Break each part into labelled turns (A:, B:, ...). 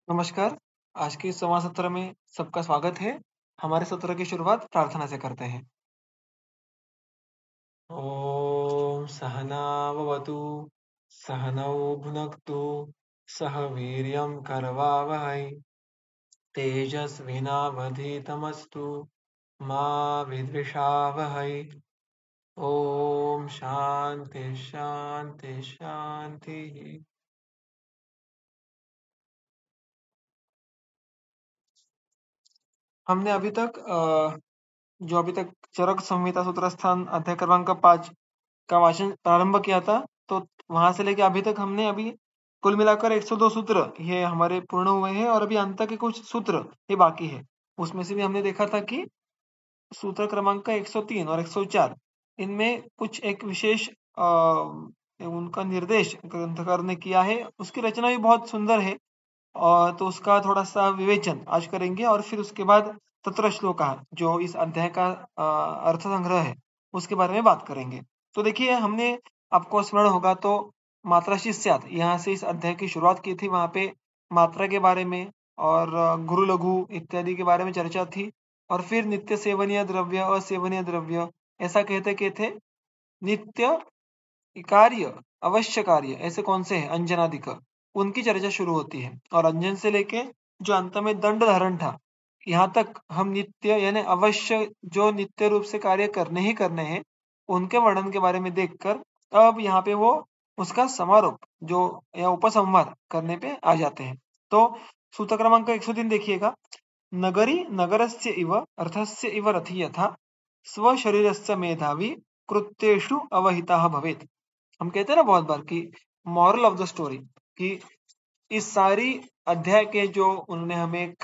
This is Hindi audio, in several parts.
A: नमस्कार। आज के इस संवाद सत्र में सबका स्वागत है। हमारे सत्र की शुरुआत प्रार्थना से करते हैं। ॐ सहना भवतु, सहनौ भुनक्तु, सह वीर्यं करवावहै, तेजस्विनावधीतमस्तु मा विद्विषावहै। ॐ शान्ति शान्ति शान्तिः। हमने अभी तक चरक संहिता सूत्रस्थान अध्याय क्रमांक 5 का वाचन प्रारंभ किया था, तो वहां से लेके अभी तक हमने अभी कुल मिलाकर 102 सूत्र ये हमारे पूर्ण हुए हैं और अभी अंत के कुछ सूत्र ये बाकी है। उसमें से भी हमने देखा था कि सूत्र क्रमांक 103 और 104 इनमें कुछ एक विशेष उनका निर्देश ग्रंथकार ने किया है। उसकी रचना भी बहुत सुंदर है और तो उसका थोड़ा-सा विवेचन आज करेंगे और फिर उसके बाद तत्र श्लोका जो इस अध्याय का अर्थ संग्रह है, उसके बारे में बात करेंगे। तो देखिए हमने आपको स्मरण होगा तो मात्राशी स्यात् यहाँ से इस अध्याय की शुरुआत की थी, वहाँ पे मात्रा के बारे में और गुरु लघु इत्यादि के बारे में चर्चा थी और फिर नित्य सेवनीय द्रव्य, असेवनीय द्रव्य ऐसा कहते नित्य कार्य, अवश्य कार्य ऐसे कौन से हैं अंजनादि का, उनकी चर्चा शुरू होती है और अंजन से लेके जो अंत में दंड धारण था, यहाँ तक हम नित्य यानी अवश्य जो नित्य रूप से कार्य करने ही करने हैं, उनके वर्णन के बारे में देखकर अब यहाँ पे वो उसका समारोप जो या उपसंहार करने पे आ जाते हैं। तो सूत्र क्रमांक 103 देखिएगा। नगरी नगरस्य इव अर्थस्य इव रथि यथा स्वशरीरस्य मेधावी कृत्येषु अवहितः भवेत्। हम कहते हैं ना बहुत बार कि मॉरल ऑफ द स्टोरी कि इस सारी अध्याय के जो उन्होंने हमें एक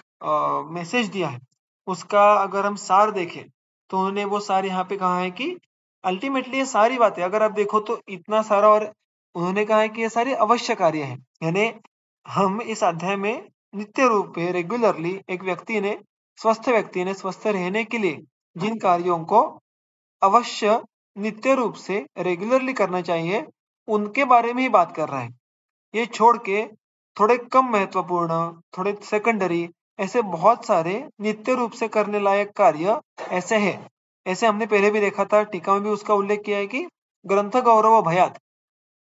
A: मैसेज दिया है, उसका अगर हम सार देखें तो उन्होंने वो सार यहाँ पे कहा है कि अल्टीमेटली ये सारी बातें अगर आप देखो तो इतना सारा और उन्होंने कहा है कि ये सारी अवश्य कार्य हैं। यानी हम इस अध्याय में नित्य रूप में रेगुलरली एक व्यक्ति ने स्वस्थ रहने के लिए जिन कार्यों को अवश्य नित्य रूप से रेगुलरली करना चाहिए, उनके बारे में ही बात कर रहा है। ये छोड़ के थोड़े कम महत्वपूर्ण, थोड़े सेकेंडरी ऐसे बहुत सारे नित्य रूप से करने लायक कार्य ऐसे हैं। ऐसे हमने पहले भी देखा था, टीका में भी उसका उल्लेख किया है कि ग्रंथ गौरव भयात्,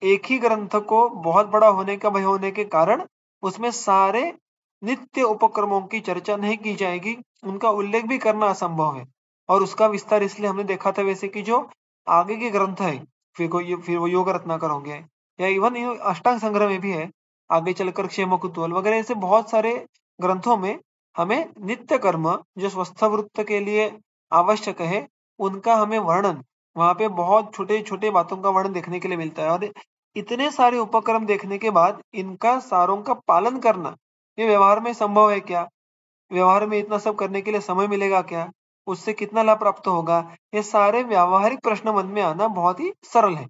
A: एक ही ग्रंथ को बहुत बड़ा होने का भय होने के कारण उसमें सारे नित्य उपक्रमों की चर्चा नहीं की जाएगी, उनका उल्लेख भी करना असंभव है। और उसका विस्तार इसलिए हमने देखा था वैसे कि जो आगे के ग्रंथ है, फिर वो योग रत्नाकर होंगे या इवन ये अष्टांग संग्रह में भी है, आगे चलकर क्षेम कुतूहल वगैरह ऐसे बहुत सारे ग्रंथों में हमें नित्य कर्म जो स्वस्थ वृत्त के लिए आवश्यक है, उनका हमें वर्णन वहाँ पे बहुत छोटे-छोटे बातों का वर्णन देखने के लिए मिलता है और इतने सारे उपक्रम देखने के बाद इनका सारों का पालन करना, ये व्यवहार में संभव है क्या? व्यवहार में इतना सब करने के लिए समय मिलेगा क्या? उससे कितना लाभ प्राप्त होगा? ये सारे व्यावहारिक प्रश्न मन में आना बहुत ही सरल है।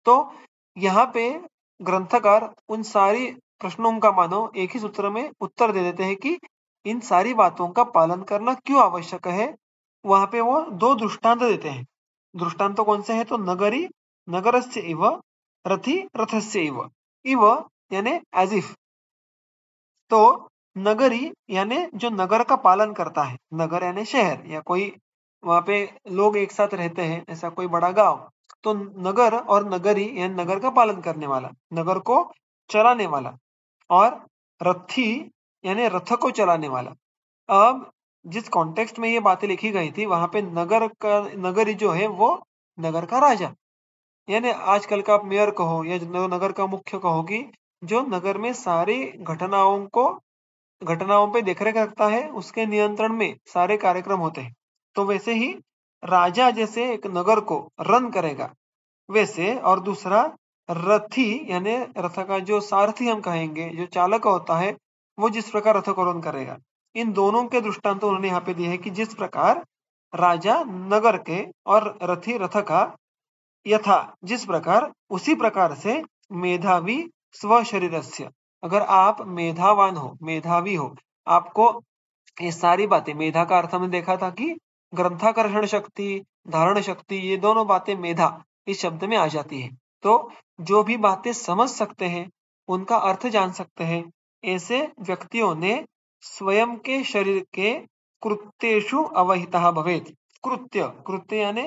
A: तो यहाँ पे ग्रंथकार उन सारी प्रश्नों का मानो एक ही सूत्र में उत्तर दे देते हैं कि इन सारी बातों का पालन करना क्यों आवश्यक है? वहाँ पे वो 2 दृष्टांत देते हैं। दृष्टांत कौन से हैं? तो नगरी नगरस्य इव रथि रथस्य इव। इव यानी एज़ इफ। तो नगरी यानी जो नगर का पालन करता है, नगर यानी शहर या कोई वहाँ पे लोग एक साथ रहते हैं, ऐसा कोई बड़ा गाँव। तो नगर और नगरी यानी नगर का पालन करने वाला, नगर को चलाने वाला और रथी यानी रथ को चलाने वाला। अब जिस कॉन्टेक्स्ट में ये बातें लिखी गई थी, वहाँ पे नगरी जो है वो नगर का राजा। यानी आजकल का आप मेयर कहो या नगर का मुख्य कहो कि जो नगर में सारी घटनाओं पे देखरेख रखता है, उसके नियंत्रण में सारे कार्यक्रम होते हैं। तो वैसे ही राजा जैसे एक नगर को रन करेगा, वैसे और दूसरा रथी यानी रथ का जो सारथी हम कहेंगे, जो चालक होता है, वो जिस प्रकार रथ को रन करेगा। इन दोनों के दृष्टांत उन्होंने यहाँ पे दिए हैं कि जिस प्रकार राजा नगर के और रथी रथ का यथा जिस प्रकार उसी प्रकार से मेधावी स्वशरीरस्य, अगर आप मेधावान हो, मेधावी हो, आपको ये सारी बातें मेधा का अर्थ हमने देखा था कि ग्रंथाकर्षण शक्ति, धारण शक्ति ये दोनों बातें मेधा इस शब्द में आ जाती है। तो जो भी बातें समझ सकते हैं, उनका अर्थ जान सकते हैं, ऐसे व्यक्तियों ने स्वयं के शरीर के कृत्येषु अवहितः भवेत्। कृत्य यानी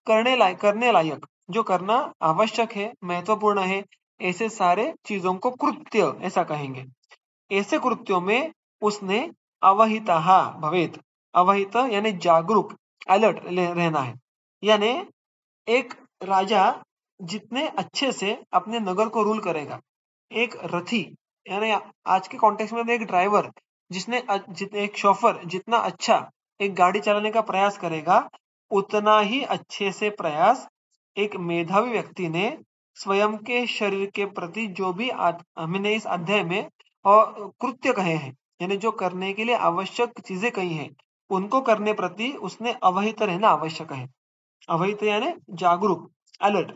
A: करने लायक, जो करना आवश्यक है, महत्वपूर्ण है, ऐसे सारे चीजों को कृत्य ऐसा कहेंगे। ऐसे कृत्यों में उसने अवहितः भवेत्। अवहित यानी जागरूक, अलर्ट रहना है। यानी एक राजा जितने अच्छे से अपने नगर को रूल करेगा, एक रथी यानी आज के कॉन्टेक्स्ट में एक ड्राइवर एक शोफर जितना अच्छा एक गाड़ी चलाने का प्रयास करेगा, उतना ही अच्छे से प्रयास एक मेधावी व्यक्ति ने स्वयं के शरीर के प्रति जो भी हमने इस अध्याय में और कृत्य कहे हैं, यानी जो करने के लिए आवश्यक चीजें कही हैं, उनको करने प्रति उसने अवहित रहना आवश्यक है। अवहित यानी जागरूक, अलर्ट।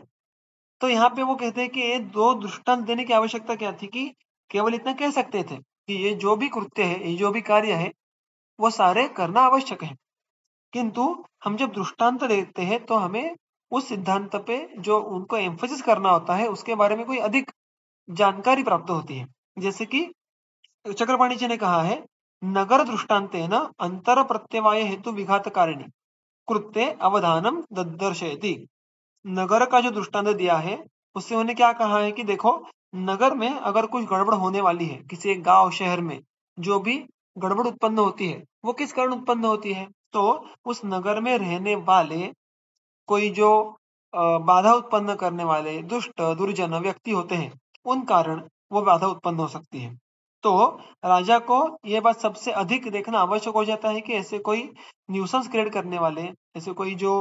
A: तो यहाँ पे वो कहते हैं कि ये दो दृष्टांत देने की आवश्यकता क्या थी कि केवल इतना कह सकते थे कि ये जो भी कृत्य है, ये जो भी कार्य है, वो सारे करना आवश्यक है। किंतु हम जब दृष्टांत देते हैं तो हमें उस सिद्धांत पे जो उनको एम्फोसिस करना होता है उसके बारे में कोई अधिक जानकारी प्राप्त होती है। जैसे कि चक्रपाणी जी ने कहा है, नगर दृष्टांतेन अंतर प्रत्यवाय हेतु विघात कारिणी कृत्ये अवधानम दर्शयति। नगर का जो दृष्टांत दिया है उससे उन्होंने क्या कहा है कि देखो, नगर में अगर कुछ गड़बड़ होने वाली है, किसी एक गांव शहर में जो भी गड़बड़ उत्पन्न होती है, वो किस कारण उत्पन्न होती है? तो उस नगर में रहने वाले कोई जो बाधा उत्पन्न करने वाले दुष्ट दुर्जन व्यक्ति होते हैं, उन कारण वो बाधा उत्पन्न हो सकती है। तो राजा को यह बात सबसे अधिक देखना आवश्यक हो जाता है कि ऐसे कोई न्यूसेंस क्रिएट करने वाले, ऐसे कोई जो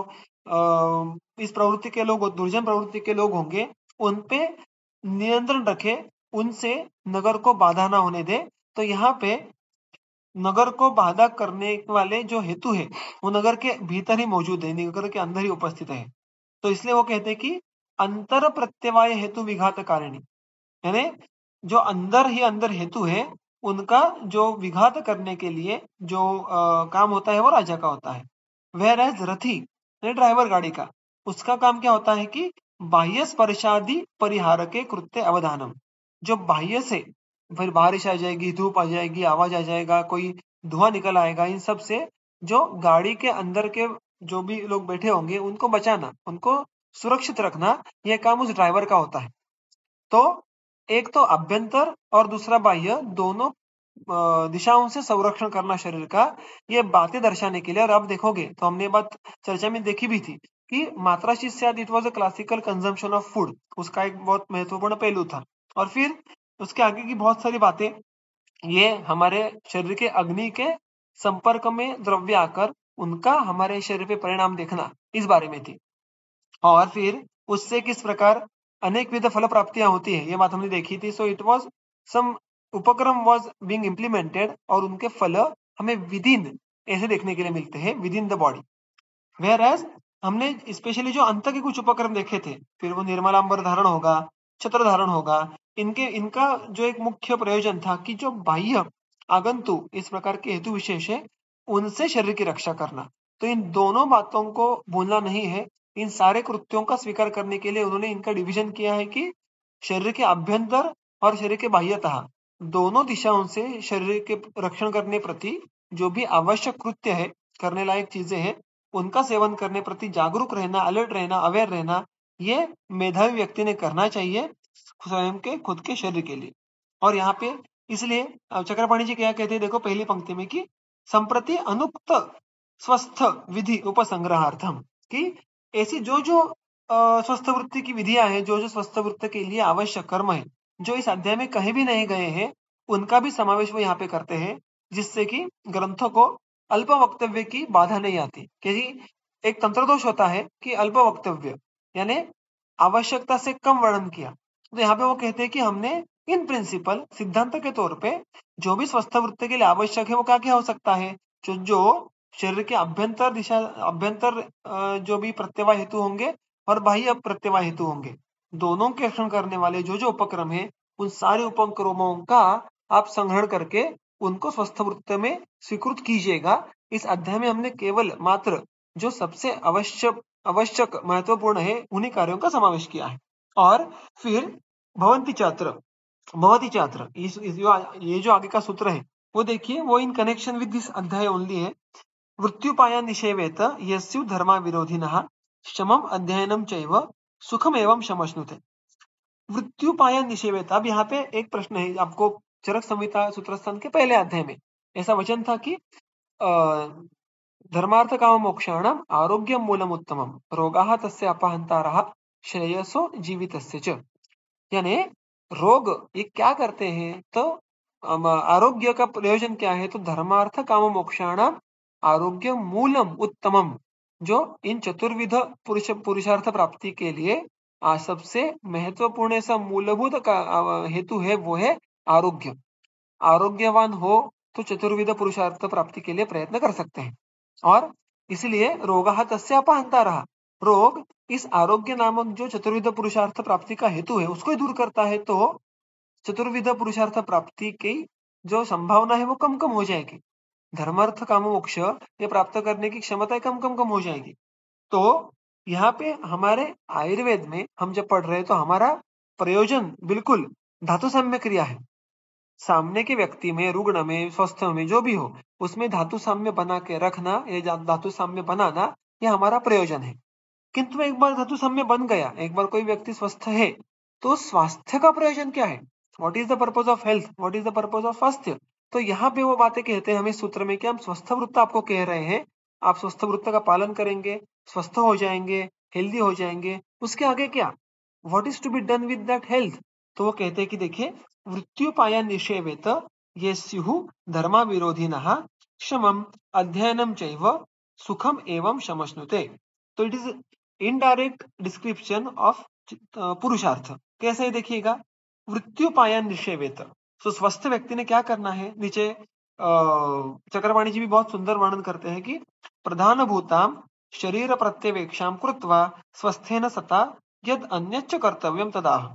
A: इस प्रवृत्ति के लोग, दुर्जन प्रवृत्ति के लोग होंगे, उन पे नियंत्रण रखे, उनसे नगर को बाधा ना होने दे। तो यहाँ पे नगर को बाधा करने वाले जो हेतु है वो नगर के भीतर ही मौजूद है, नगर के अंदर ही उपस्थित है। तो इसलिए वो कहते हैं कि अंतर प्रत्यवाय हेतु विघात कारिणी, यानी जो अंदर ही अंदर हेतु है, उनका जो विघात करने के लिए जो काम होता है वो राजा का होता है। वेयर एज रथी यानी ड्राइवर गाड़ी का, उसका काम क्या होता है कि बाह्य स्पर्शादि परिहार के कृत्य अवधानम। जो बाह्य से, फिर बारिश आ जाएगी, धूप आ जाएगी, आवाज आ जाएगा, कोई धुआं निकल आएगा, इन सब से जो गाड़ी के अंदर के जो भी लोग बैठे होंगे उनको बचाना, उनको सुरक्षित रखना, यह काम उस ड्राइवर का होता है। तो एक तो अभ्यंतर और दूसरा बाह्य, दोनों दिशाओं से संरक्षण करना शरीर का, ये बातें दर्शाने के लिए। और आप देखोगे तो हमने ये बात चर्चा में देखी भी थी कि मात्रा शिष्याद it was a classical consumption of food, उसका एक बहुत महत्वपूर्ण पहलू था। और फिर उसके आगे की बहुत सारी बातें, ये हमारे शरीर के अग्नि के संपर्क में द्रव्य आकर उनका हमारे शरीर पे परिणाम देखना, इस बारे में थी। और फिर उससे किस प्रकार अनेक विध फल प्राप्तियां होती है, ये बात हमने देखी थी। सो इट वॉज सम उपक्रम वॉज बीइंग इम्प्लीमेंटेड, और उनके फल हमें विदिन ऐसे देखने के लिए मिलते हैं, within the body. Where as हमने स्पेशली जो अंत के कुछ उपक्रम देखे थे, फिर वो निर्मलांबर धारण होगा, छत्र धारण होगा, इनका जो एक मुख्य प्रयोजन था कि जो बाह्य आगंतु इस प्रकार के हेतु विशेष है, उनसे शरीर की रक्षा करना। तो इन दोनों बातों को भूलना नहीं है। इन सारे कृत्यों का स्वीकार करने के लिए उन्होंने इनका डिवीजन किया है कि शरीर के अभ्यंतर और शरीर के बाह्यतः, दोनों दिशाओं से शरीर के रक्षण करने प्रति जो भी आवश्यक कृत्य है, करने लायक चीजें हैं, उनका सेवन करने प्रति जागरूक रहना, अलर्ट रहना, अवेयर रहना, ये मेधावी व्यक्ति ने करना चाहिए स्वयं के खुद के शरीर के लिए। और यहाँ पे इसलिए चक्रपाणी जी क्या कहते हैं, देखो पहली पंक्ति में कि संप्रति अनुक्त स्वस्थ विधि उपसंग्रहार्थम, कि ऐसी जो जो स्वस्थ वृत्ति की विधियां हैं, जो जो स्वस्थ वृत्ति के लिए आवश्यक कर्म है, जो इस अध्याय में कहीं भी नहीं गए हैं, उनका भी समावेश वो यहाँ पे करते हैं, जिससे कि ग्रंथों को अल्प वक्तव्य की बाधा नहीं आती। क्योंकि एक तंत्र दोष होता है कि अल्प वक्तव्य यानी आवश्यकता से कम वर्णन किया। तो यहाँ पे वो कहते हैं कि हमने इन प्रिंसिपल सिद्धांत के तौर पे जो भी स्वस्थ वृत्ति के लिए आवश्यक है वो क्या क्या हो सकता है, जो शरीर के अभ्यंतर दिशा, अभ्यंतर जो भी प्रत्यवाय हेतु होंगे और बाह्य प्रत्यवाय हेतु होंगे, दोनों के रक्षण करने वाले जो जो उपक्रम है, उन सारे उपक्रमों का आप संग्रहण करके उनको स्वस्थ वृत्ति में स्वीकृत कीजिएगा। इस अध्याय में हमने केवल मात्र जो सबसे आवश्यक महत्वपूर्ण है, उन्हीं कार्यों का समावेश किया है। और फिर भवंती छात्र, भवति चात्र ये जो आगे का सूत्र है वो देखिए, वो इन कनेक्शन विद दिस अध्याय ओनली है। मृत्युपाया निषेवेत यस्यु धर्मा विरोधिनः शमम अध्ययनम चैव सुखम एवं शमश्नुते। मृत्युपाया निषेवेत, अब यहाँ पे एक प्रश्न है आपको। चरक संहिता सूत्रस्थान के पहले अध्याय में ऐसा वचन था कि धर्मार्थ काम मोक्षाणाम आरोग्यम मूलम उत्तमम रोगाः तस्य अपहंतारः श्रेयसो जीवितस्य च। यानी रोग ये क्या करते हैं, तो आरोग्य का प्रयोजन क्या है, तो धर्मार्थ काम मोक्षाणाम आरोग्य मूलम उत्तमम, जो इन चतुर्विध पुरुषार्थ प्राप्ति के लिए सबसे महत्वपूर्ण ऐसा मूलभूत का हेतु है, वो है आरोग्य। आरोग्यवान हो तो चतुर्विध पुरुषार्थ प्राप्ति के लिए प्रयत्न कर सकते हैं। और इसलिए रोगः तस्य अपहंतारः, रोग इस आरोग्य नामक जो चतुर्विध पुरुषार्थ प्राप्ति का हेतु है उसको ही दूर करता है, तो चतुर्विध पुरुषार्थ प्राप्ति की जो संभावना है वो कम कम हो जाएगी। धर्मार्थ काम मोक्ष ये प्राप्त करने की क्षमता कम हो जाएगी। तो यहाँ पे हमारे आयुर्वेद में हम जब पढ़ रहे हैं तो हमारा प्रयोजन बिल्कुल धातु साम्य क्रिया है। सामने के व्यक्ति में, रुग्ण में, स्वस्थ में, जो भी हो, उसमें धातु साम्य बना के रखना, ये धातु साम्य बनाना, ये हमारा प्रयोजन है। किंतु एक बार धातु साम्य बन गया, एक बार कोई व्यक्ति स्वस्थ है, तो स्वास्थ्य का प्रयोजन क्या है? What is the purpose of health, what is the purpose of स्वास्थ्य? तो यहाँ पे वो बातें कहते हैं हमें सूत्र में कि हम स्वस्थ वृत्त आपको कह रहे हैं, आप स्वस्थ वृत्त का पालन करेंगे, स्वस्थ हो जाएंगे, हेल्दी हो जाएंगे। उसके आगे क्या, what is to be done with that health? तो वो कहते हैं कि देखिए, मृत्युपाया निषेवेत ये स्युः धर्मा विरोधिनः शमम अध्ययनम चैव सुखम एवं शमश्नुते। तो it is indirect description of पुरुषार्थ। कैसे है देखिएगा, मृत्युपाया निषेवेत, तो स्वस्थ व्यक्ति ने क्या करना है, नीचे चक्रवाणी जी भी बहुत सुंदर वर्णन करते हैं कि प्रधान भूताम शरीर प्रत्यवेक्षाम कृत्वा स्वस्थेन सता यद अन्यच्च कर्तव्यम तदाह,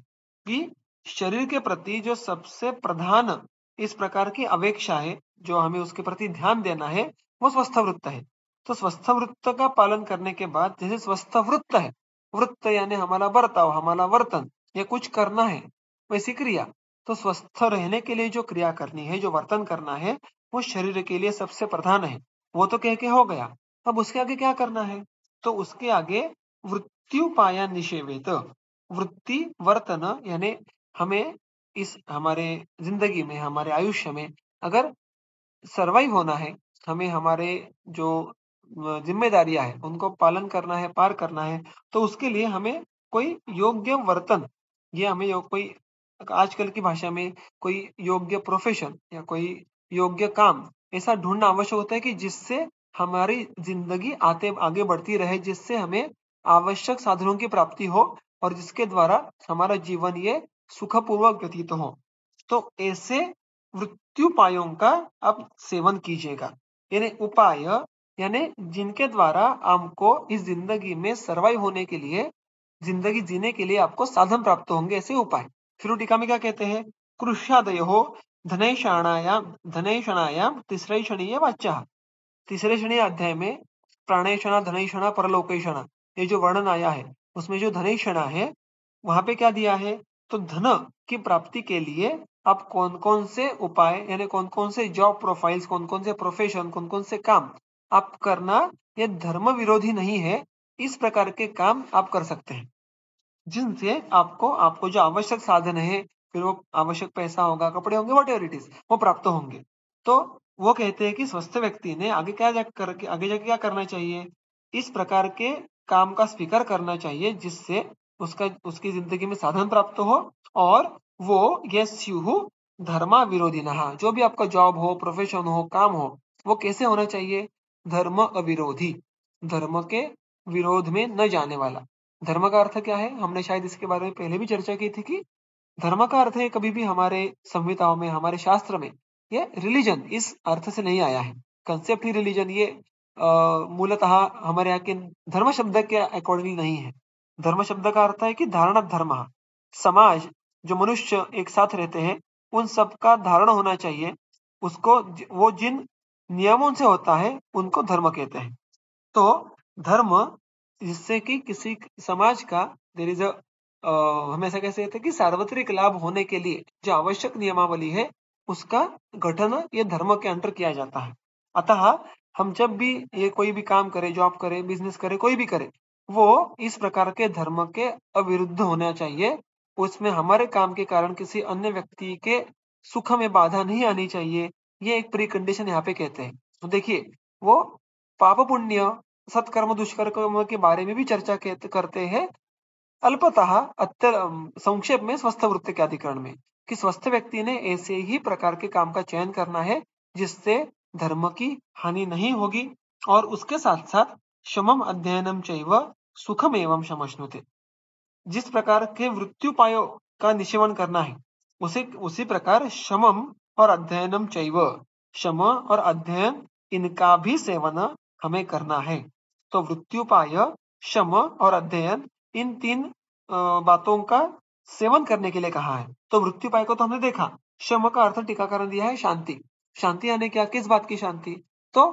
A: कि शरीर के प्रति जो सबसे प्रधान इस प्रकार की अपेक्षा है, जो हमें उसके प्रति ध्यान देना है, वो स्वस्थ वृत्त है। तो स्वस्थ वृत्त का पालन करने के बाद, जैसे स्वस्थ वृत्त है, वृत्त यानी हमारा बर्ताव, हमारा वर्तन, या कुछ करना है, वैसी क्रिया। तो स्वस्थ रहने के लिए जो क्रिया करनी है, जो वर्तन करना है, वो शरीर के लिए सबसे प्रधान है। वो तो कह के हो गया, अब उसके आगे क्या करना है, तो उसके आगे वृत्त्युपाया निषेवेत, वृत्ति वर्तन, यानी हमें इस हमारे जिंदगी में, हमारे आयुष्य में अगर सरवाइव होना है, हमें हमारे जो जिम्मेदारियां हैं उनको पालन करना है, पार करना है, तो उसके लिए हमें कोई योग्य वर्तन, ये हमें कोई आजकल की भाषा में कोई योग्य प्रोफेशन या कोई योग्य काम ऐसा ढूंढना आवश्यक होता है कि जिससे हमारी जिंदगी आगे बढ़ती रहे, जिससे हमें आवश्यक साधनों की प्राप्ति हो और जिसके द्वारा हमारा जीवन ये सुखपूर्वक व्यतीत हो। तो ऐसे मृत्युपायों का आप सेवन कीजिएगा, यानी उपाय, यानी जिनके द्वारा हमको इस जिंदगी में सर्वाइव होने के लिए, जिंदगी जीने के लिए आपको साधन प्राप्त होंगे, ऐसे उपाय। फिर टीका में क्या कहते हैं, कृष्यादयो धनैषणायाम तीसरे वाच्य। तीसरे शनि अध्याय में प्राणेषणा, धनैषणा, परलोकैषणा, ये जो वर्णन आया है, उसमें जो धनैषणा है वहां पे क्या दिया है, तो धन की प्राप्ति के लिए आप कौन कौन से उपाय, यानी कौन कौन से जॉब प्रोफाइल्स, कौन कौन से प्रोफेशन, कौन कौन से काम आप करना, ये धर्म विरोधी नहीं है। इस प्रकार के काम आप कर सकते हैं जिनसे आपको आपको जो आवश्यक साधन है, फिर वो आवश्यक पैसा होगा, कपड़े होंगे, वॉट एवर इट इज, वो प्राप्त होंगे। तो वो कहते हैं कि स्वस्थ व्यक्ति ने आगे जाके क्या करना चाहिए, इस प्रकार के काम का स्वीकार करना चाहिए जिससे उसकी जिंदगी में साधन प्राप्त हो, और वो ये स्युः धर्मा विरोधी नहा, जो भी आपका जॉब हो, प्रोफेशन हो, काम हो, वो कैसे होना चाहिए, धर्म अविरोधी, धर्म के विरोध में न जाने वाला। धर्म का अर्थ क्या है, हमने शायद इसके बारे में पहले भी चर्चा की थी कि धर्म का अर्थ है, कभी भी हमारे संहिताओं में, हमारे शास्त्र में ये रिलीजन इस अर्थ से नहीं आया है। कंसेप्ट ही रिलीजन ये मूलतः हमारे यहाँ के धर्म शब्द के अकॉर्डिंगली नहीं है। धर्म शब्द का अर्थ है कि धारण धर्म, समाज, जो मनुष्य एक साथ रहते हैं उन सब का धारण होना चाहिए, उसको वो जिन नियमों से होता है उनको धर्म कहते हैं। तो धर्म जिससे कि किसी समाज का देयर इज हमेशा कैसे कहते हैं कि सार्वत्रिक लाभ होने के लिए जो आवश्यक नियमावली है उसका गठन ये धर्म के अंतर किया जाता है। अतः हम जब भी ये कोई भी काम करें, जॉब करें, बिजनेस करें, कोई भी करे, वो इस प्रकार के धर्म के अविरुद्ध होना चाहिए। उसमें हमारे काम के कारण किसी अन्य व्यक्ति के सुख में बाधा नहीं आनी चाहिए। ये एक प्री कंडीशन यहाँ पे कहते हैं। तो देखिए, वो पाप पुण्य, सत्कर्म दुष्कर्म के बारे में भी चर्चा करते हैं अल्पतः संक्षेप में स्वस्थ वृत्ति के अधिकरण में, कि स्वस्थ व्यक्ति ने ऐसे ही प्रकार के काम का चयन करना है जिससे धर्म की हानि नहीं होगी और उसके साथ साथ शमम अध्ययनम चैव सुखम एवं शमश्नुते, जिस प्रकार के मृत्युपायों का निषेवन करना है उसी प्रकार शमम और अध्ययनम चैव, शम और अध्ययन इनका भी सेवन हमें करना है। तो मृत्युपाय, शम और अध्ययन इन तीन बातों का सेवन करने के लिए कहा है। तो मृत्युपाय को तो हमने देखा, शम का अर्थ टीकाकरण दिया है शांति। शांति यानी क्या, किस बात की शांति? तो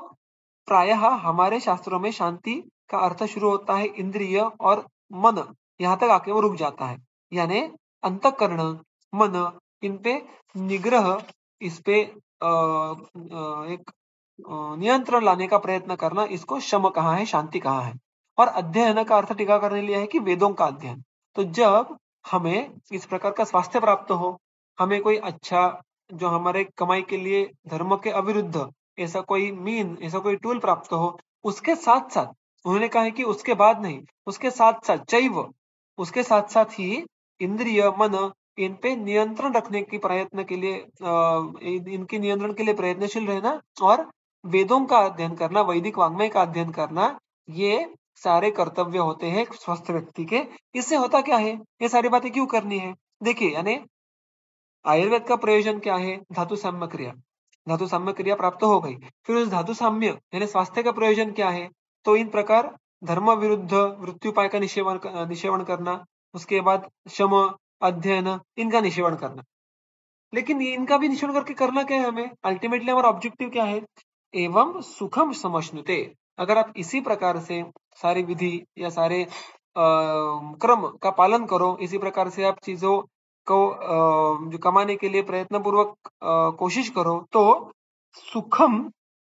A: प्रायः हमारे शास्त्रों में शांति का अर्थ शुरू होता है इंद्रिय और मन, यहाँ तक आके वो रुक जाता है। यानी अंतःकरण, मन, इन पे निग्रह, इस पे एक नियंत्रण लाने का प्रयत्न करना, इसको शम कहा है, शांति कहा है। और अध्ययन का अर्थ टीका करने लिया है कि वेदों का अध्ययन। तो जब हमें इस प्रकार का स्वास्थ्य प्राप्त हो, हमें कोई अच्छा जो हमारे कमाई के लिए धर्म के अविरुद्ध ऐसा कोई मीन, ऐसा कोई टूल प्राप्त हो, उसके साथ साथ उन्होंने कहा है कि उसके बाद नहीं, उसके साथ साथ चैव, उसके साथ साथ ही इंद्रिय मन इन पे नियंत्रण रखने की प्रयत्न के लिए इनके नियंत्रण के लिए प्रयत्नशील रहना और वेदों का अध्ययन करना, वैदिक वाङ्मय का अध्ययन करना, ये सारे कर्तव्य होते हैं एक स्वस्थ व्यक्ति के। इससे होता क्या है, ये सारी बातें क्यों करनी है? देखिए, यानी आयुर्वेद का प्रयोजन क्या है? धातु साम्य क्रिया। धातु साम्य क्रिया प्राप्त हो गई, फिर उस धातु साम्य यानी स्वास्थ्य का प्रयोजन क्या है? तो इन प्रकार धर्म विरुद्ध मृत्युपाय का निषेवन करना, उसके बाद शम, अध्ययन, इनका निषेवन करना। लेकिन इनका भी निषेध करके करना क्या है हमें? अल्टीमेटली हमारा ऑब्जेक्टिव क्या है? एवं सुखम समश्नुते। अगर आप इसी प्रकार से सारी विधि या सारे क्रम का पालन करो, इसी प्रकार से आप चीजों को जो कमाने के लिए प्रयत्न पूर्वक कोशिश करो, तो सुखम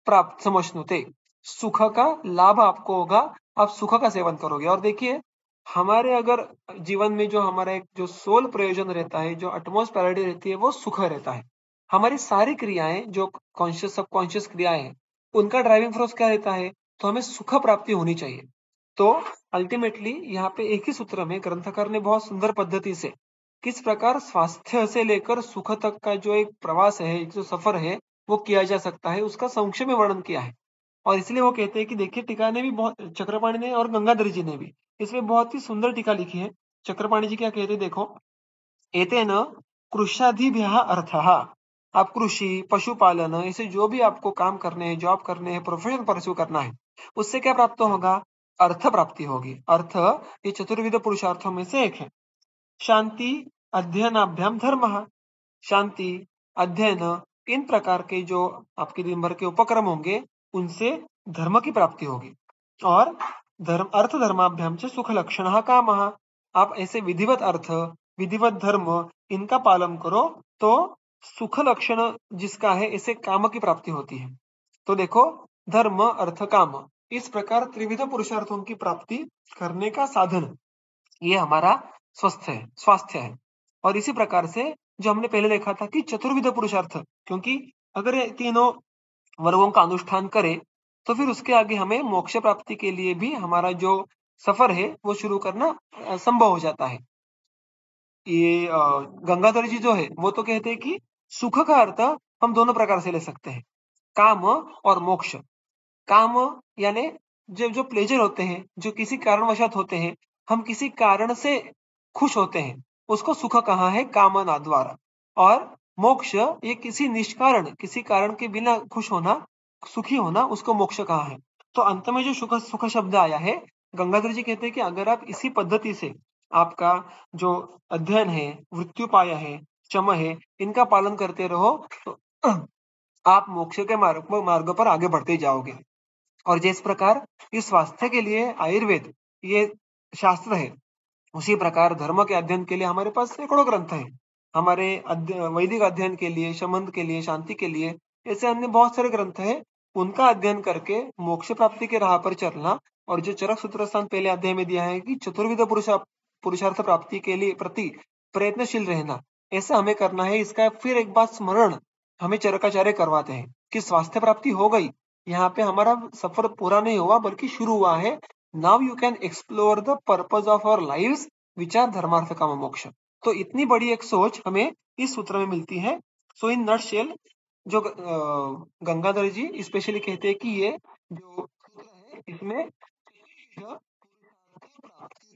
A: प्राप्त समश्नुते, सुख का लाभ आपको होगा, आप सुख का सेवन करोगे। और देखिए, हमारे अगर जीवन में जो हमारा एक जो सोल प्रयोजन रहता है, जो अटमोस्ट प्रायोरिटी रहती है, वो सुख रहता है। हमारी सारी क्रियाएं जो कॉन्शियस सबकॉन्शियस क्रियाएं हैं, उनका ड्राइविंग फोर्स क्या रहता है? तो हमें सुख प्राप्ति होनी चाहिए। तो अल्टीमेटली यहाँ पे एक ही सूत्र में ग्रंथकार ने बहुत सुंदर पद्धति से किस प्रकार स्वास्थ्य से लेकर सुख तक का जो एक प्रवास है, जो सफर है, वो किया जा सकता है, उसका संक्षेप में वर्णन किया है। और इसलिए वो कहते हैं कि देखिए, टीका ने भी बहुत, चक्रपाणि ने और गंगाधर जी ने भी इसमें बहुत ही सुंदर टीका लिखी है। चक्रपाणि जी क्या कहते हैं, देखो, एतेन कृष्यादिभ्यः अर्थः, आप कृषि, पशुपालन, ऐसे जो भी आपको काम करने हैं, जॉब करने हैं, प्रोफेशन परस्यू करना है, उससे क्या प्राप्त होगा? अर्थ प्राप्ति होगी। अर्थ ये चतुर्विध पुरुषार्थों में से एक है। शांति अध्ययनाभ्याम धर्मः, शांति, अध्ययन, इन प्रकार के जो आपके दिन भर के उपक्रम होंगे, उनसे धर्म की प्राप्ति होगी। और अर्थ धर्माभ्याम से सुख लक्षण कामः, आप ऐसे विधिवत अर्थ, विधिवत धर्म, इनका पालन करो तो सुख लक्षण जिसका है, इसे काम की प्राप्ति होती है। तो देखो, धर्म, अर्थ, काम, इस प्रकार त्रिविध पुरुषार्थों की प्राप्ति करने का साधन ये हमारा स्वास्थ्य है। और इसी प्रकार से जो हमने पहले देखा था कि चतुर्विध पुरुषार्थ, क्योंकि अगर ये तीनों वर्गों का अनुष्ठान करें, तो फिर उसके आगे हमें मोक्ष प्राप्ति के लिए भी हमारा जो सफर है वो शुरू करना संभव हो जाता है। ये गंगाधर जी जो है वो तो कहते हैं कि सुख का अर्थ हम दोनों प्रकार से ले सकते हैं, काम और मोक्ष। काम यानी जो जो प्लेजर होते हैं, जो किसी कारणवशात होते हैं, हम किसी कारण से खुश होते हैं, उसको सुख कहा है कामना द्वारा। और मोक्ष ये किसी निष्कारण, किसी कारण के बिना खुश होना, सुखी होना, उसको मोक्ष कहा है। तो अंत में जो सुख सुख शब्द आया है, गंगाधर जी कहते हैं कि अगर आप इसी पद्धति से आपका जो अध्ययन है, मृत्युपाय है, शम है, इनका पालन करते रहो, तो आप मोक्ष के मार्ग पर आगे बढ़ते जाओगे। और जिस प्रकार इस स्वास्थ्य के लिए आयुर्वेद ये शास्त्र है, उसी प्रकार धर्म के अध्ययन के लिए हमारे पास सैकड़ों ग्रंथ है। हमारे वैदिक अध्ययन के लिए, संबंध के लिए, शांति के लिए, ऐसे अन्य बहुत सारे ग्रंथ है। उनका अध्ययन करके मोक्ष प्राप्ति के राह पर चलना, और जो चरक सूत्र स्थान पहले अध्याय में दिया है कि चतुर्विध पुरुषार्थ प्राप्ति के लिए प्रति प्रयत्नशील रहना, ऐसा हमें करना है। इसका फिर एक बात स्मरण हमें चरकाचार्य करवाते हैं कि स्वास्थ्य प्राप्ति हो गई, यहाँ पे हमारा सफर पूरा नहीं हुआ बल्कि शुरू हुआ है। Now you can explore the purpose of our lives, विचार धर्मार्थ काम मोक्ष। तो इतनी बड़ी एक सोच हमें इस सूत्र में मिलती है। सो इन नटशेल जो गंगाधर जी स्पेशली कहते हैं कि ये जो सूत्र है इसमें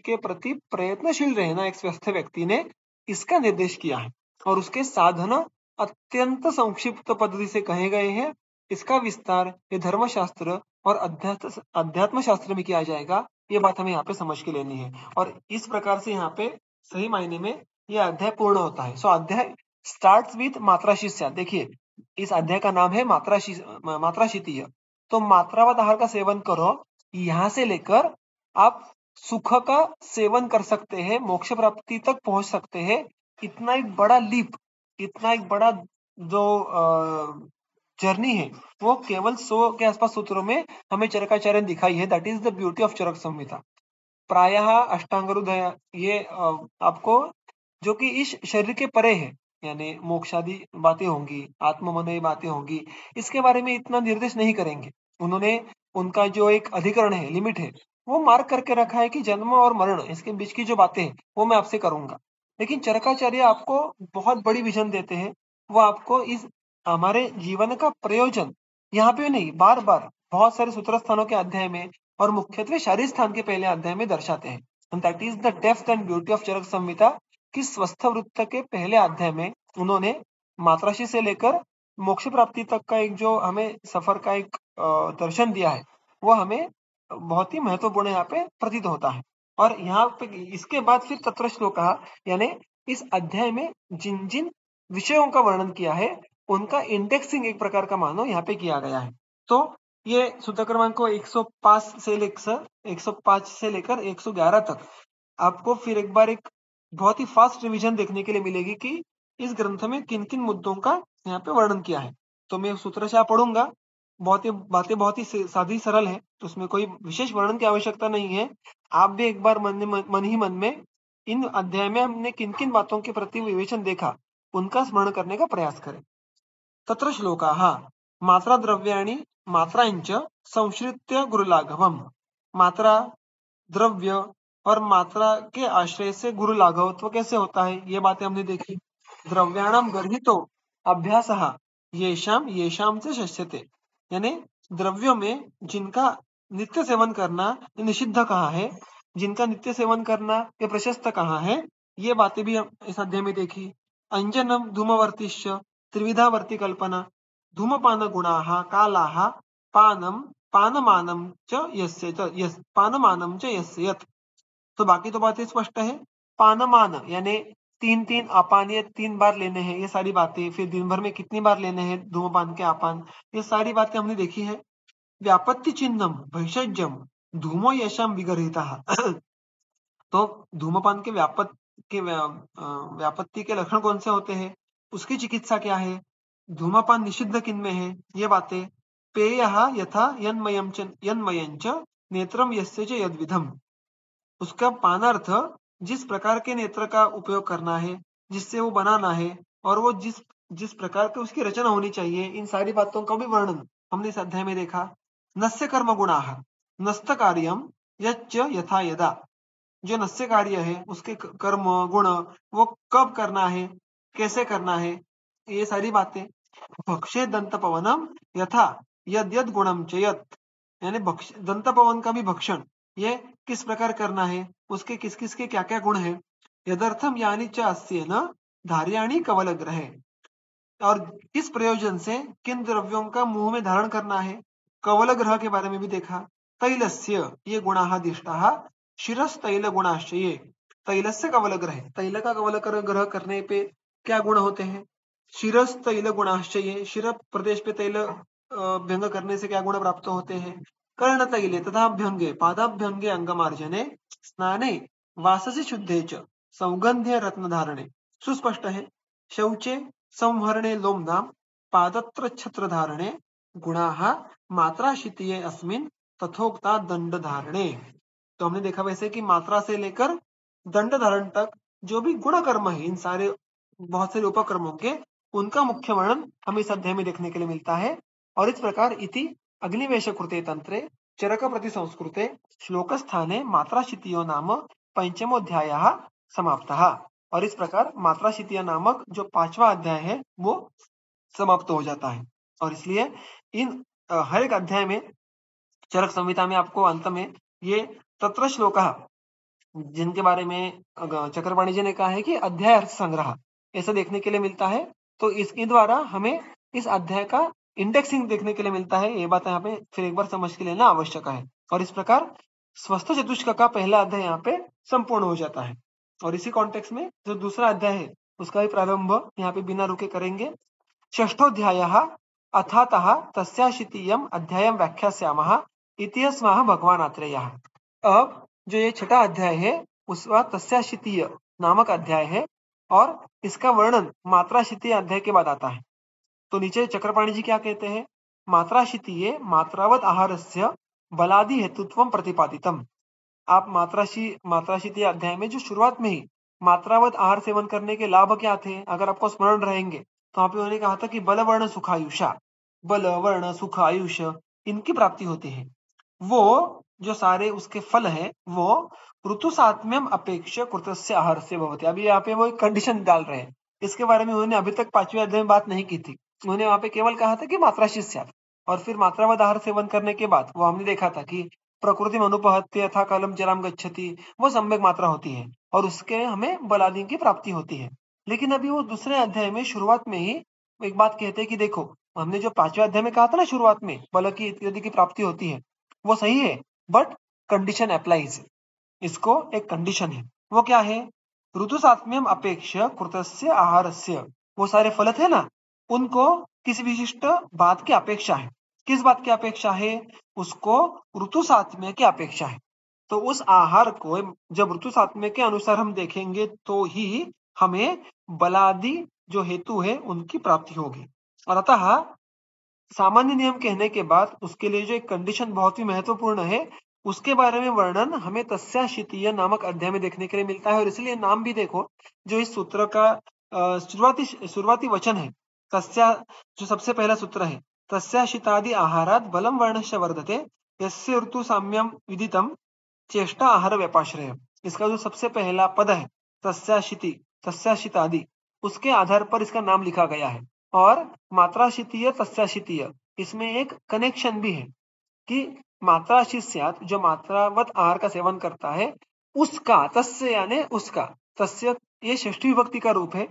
A: के प्रति प्रयत्नशील रहना एक स्वस्थ व्यक्ति ने इसका निर्देश किया है, और उसके साधन अत्यंत संक्षिप्त पद्धति से कहे गए हैं। इसका विस्तार ये धर्मशास्त्र और अध्यात्म शास्त्र में किया जाएगा, ये बात हमें यहाँ पे समझ के लेनी है। और इस प्रकार से यहाँ पे सही मायने में यह अध्याय पूर्ण होता है। सो अध्याय स्टार्ट विथ मात्राशिष्य। देखिए इस अध्याय का नाम है मात्राशितीय। तो मात्रावत आहार का सेवन करो, यहाँ से लेकर आप सुख का सेवन कर सकते हैं, मोक्ष प्राप्ति तक पहुंच सकते हैं। इतना एक बड़ा लीप, इतना एक बड़ा जो जर्नी है वो केवल 100 के आसपास सूत्रों में हमें चरकाचार्य ने दिखाई है। That is the beauty of Charak Samhita. प्रायः अष्टांगरुदय ये आपको जो कि इस शरीर के परे है, यानी मोक्षादि बातें होंगी, आत्ममनय बातें होंगी, इसके बारे में इतना निर्देश नहीं करेंगे। उन्होंने उनका जो एक अधिकरण है, लिमिट है, वो मार्क करके रखा है कि जन्म और मरण इसके बीच की जो बातें हैं वो मैं आपसे करूंगा। लेकिन चरकाचार्य आपको बहुत बड़ी विजन देते हैं। वो आपको इस हमारे जीवन का प्रयोजन यहाँ पे नहीं, बार बार बहुत सारे सूत्र स्थानों के अध्याय में और मुख्यत्वे शारीर स्थान के पहले अध्याय में दर्शाते हैं। And that is the depth and beauty of Charak Samhita कि स्वस्थ वृत्त के पहले अध्याय में उन्होंने मात्राशी से लेकर मोक्ष प्राप्ति तक का एक जो हमें सफर का एक दर्शन दिया है, वो हमें बहुत ही महत्वपूर्ण यहाँ पे प्रतीत होता है। और यहाँ पे इसके बाद फिर तत्र श्लोका, यानी इस अध्याय में जिन जिन विषयों का वर्णन किया है उनका इंडेक्सिंग एक प्रकार का मानो यहाँ पे किया गया है। तो ये सूत्र क्रमांक 105 से लेकर 111 तक आपको फिर एक बार एक बहुत ही फास्ट रिवीजन देखने के लिए मिलेगी कि इस ग्रंथ में किन किन मुद्दों का यहाँ पे वर्णन किया है। तो मैं सूत्र से पढ़ूंगा, बहुत ही बातें बहुत ही सादी सरल है, तो उसमें कोई विशेष वर्णन की आवश्यकता नहीं है। आप भी एक बार मन ही मन में इन अध्याय में हमने किन किन बातों के प्रति विवेचन देखा उनका स्मरण करने का प्रयास करें। तत्र श्लोकाः मात्रा द्रव्याणि मात्रांच संश्रित्य गुरुलाघवम्। मात्रा, द्रव्य और मात्रा के आश्रय से गुरु लाघवत्व कैसे होता है, ये बातें हमने देखी। द्रव्याणाम गर्हितो अभ्यासः येषाम येषाम से शस्यते, यानी द्रव्यों में जिनका नित्य सेवन करना ये निषिद्ध कहाँ है, जिनका नित्य सेवन करना ये प्रशस्त कहाँ है, ये बातें भी हम इस अध्याय में देखी। अंजनम धूमवर्तिश्च त्रिविधावर्ती कल्पना, धूमपान गुणाः कालाः पानम पानमानम च यस्य यत्। तो बाकी तो बातें स्पष्ट है। पानमान यानी तीन तीन आपान, ये 3 बार लेने हैं, ये सारी बातें। फिर दिन भर में कितनी बार लेने हैं धूमपान के आपान, ये सारी बातें हमने देखी है। व्यापत्ति चिन्हम भैषज्यम धूमो यशम विगरहिता। तो धूमपान के व्यापत्ति के लक्षण कौन से होते हैं, उसकी चिकित्सा क्या है, धूमपान निषिद्ध किन में है, ये बातें। पेय यथा यन्मयंच नेत्रम यस्य च यद्विधम, उसका पानार्थ जिस प्रकार के नेत्र का उपयोग करना है, जिससे वो बनाना है, और वो जिस जिस प्रकार की उसकी रचना होनी चाहिए, इन सारी बातों का भी वर्णन हमने इस अध्याय में देखा। नस्य कर्म गुणाः नस्त कार्यम यच्च यथा यदा, जो नस्य कार्य है उसके कर्म गुण वो कब करना है, कैसे करना है, ये सारी बातें। भक्षे दंत पवनम यथा यद यद गुणम च यत्, यानी दंत पवन का भी भक्षण ये किस प्रकार करना है, उसके किस किस के क्या क्या गुण है। यदर्थम यानी च अस्य न धार्याणी कवलग्रह, और किस प्रयोजन से किन द्रव्यों का मुंह में धारण करना है, कवल ग्रह के बारे में भी देखा। तैलस्य ये गुणाः दिष्टाः शिरस तैल गुणाश्चये, तैलस्य कवल ग्रह, तैल का कवल ग्रह करने पे क्या गुण होते हैं। शिरस तैल गुणाश्चये, शिर प्रदेश पे तैल भंग करने से क्या गुण प्राप्त होते हैं। कर्ण तैले तथा अभ्यंगे पादाभ्यंगे अंगमार्जने स्नाने वाससि शुद्धे च सौगंध्य रत्नधारणे सुस्पष्ट है। शौचे संहरणे लोमनां पादत्र छत्र धारणे गुणाः मात्राशितीये अस्मिन् तथोक्ता दंड धारणे। तो हमने देखा वैसे कि मात्रा से लेकर दंड धारण तक जो भी गुण कर्म है, इन सारे बहुत सारे उपकर्मों के उनका मुख्य वर्णन हमें इस अध्याय में देखने के लिए मिलता है। और इस प्रकार इति अग्निवेश कृते तंत्रे चरक प्रति संस्कृते श्लोक स्थाने मात्राशितियो नाम पंचमोध्यायः समाप्तः। और इस प्रकार मात्राशितिय नामक जो 5वां अध्याय है वो समाप्त हो जाता है। और इसलिए इन हर एक अध्याय में चरक संहिता में आपको अंत में ये तत्र श्लोक जिनके बारे में चक्रपाणी जी ने कहा है कि अध्याय अर्थ संग्रह ऐसा देखने के लिए मिलता है। तो इसके द्वारा हमें इस अध्याय का इंडेक्सिंग देखने के लिए मिलता है। ये बात यहाँ पे फिर एक बार समझ के लेना आवश्यक है। और इस प्रकार स्वस्थ चतुष्क का पहला अध्याय यहाँ पे संपूर्ण हो जाता है। और इसी कॉन्टेक्स्ट में जो दूसरा अध्याय है उसका भी प्रारंभ यहाँ पे बिना रुके करेंगे। षष्ठोऽध्यायः अथातः तस्याशितीयम् अध्यायं व्याख्यास्यामः इति अस्माः भगवान् आत्रेयः। अब जो ये छठा अध्याय है उसका तस्याशितीय नामक अध्याय है और इसका वर्णन मात्राशितीय अध्याय के बाद आता है। तो नीचे चक्रपाणी जी क्या कहते हैं, मात्राशितीये मात्रावत आहारस्य बलादि हेतुत्वं प्रतिपादितम। आप मात्राशितीय अध्याय में जो शुरुआत में ही मात्रावत आहार सेवन करने के लाभ क्या थे, अगर आपको स्मरण रहेंगे तो वहां पे उन्होंने कहा था कि बल वर्ण सुखायुषा, बल वर्ण सुख आयुष इनकी प्राप्ति होती है। वो जो सारे उसके फल है वो ऋतु सात्म्यम अपेक्ष कृतस्य आहार से भवति। अभी यहाँ पे वो एक कंडीशन डाल रहे हैं, इसके बारे में उन्होंने अभी तक 5वें अध्याय में बात नहीं की थी। उन्होंने वहां पे केवल कहा था कि मात्राशित स्यात्, और फिर मात्रावत आहार सेवन करने के बाद वो हमने देखा था कि प्रकृति में अनुपहत्य यथा कालम जराम गच्छति, वो सम्यक मात्रा होती है और उसके हमें बलादि की प्राप्ति होती है। लेकिन अभी वो दूसरे अध्याय में शुरुआत में ही एक बात कहते हैं कि देखो, हमने जो 5वें अध्याय में कहा था ना शुरुआत में बल की इत्यादि की प्राप्ति होती है, वो सही है, बट कंडीशन अप्लाइज। इसको एक कंडीशन है, वो क्या है, ऋतु सात्म्यम अपेक्ष कृतस्य आहारस्य। वो सारे फल थे ना, उनको किसी विशिष्ट बात की अपेक्षा है। किस बात की अपेक्षा है, उसको ऋतु सात्म्य की अपेक्षा है। तो उस आहार को जब ऋतु सात्म्य के अनुसार हम देखेंगे तो ही हमें बलादि जो हेतु है उनकी प्राप्ति होगी। और अतः सामान्य नियम कहने के बाद उसके लिए जो एक कंडीशन बहुत ही महत्वपूर्ण है, उसके बारे में वर्णन हमें तस्याशितीय नामक अध्याय में देखने के लिए मिलता है। और इसलिए नाम भी देखो, जो इस सूत्र का शुरुआती वचन है, तस्या जो सबसे पहला सूत्र है, तस्याशितादि आहारात बलम वर्णस्य वर्धते यस्य ऋतु साम्यम विदितम चेष्टा आहार व्यापाश्रय। इसका जो सबसे पहला पद है तस्याशिति, तस्याशितादि, उसके आधार पर इसका नाम लिखा गया है। और मात्राशितीय तस्याशितीय, इसमें एक कनेक्शन भी है कि मात्राशित स्यात्, जो मात्रावत आहार का सेवन करता है उसका, तस्य यानी उसका, तस्य ये षष्ठी विभक्ति का रूप है।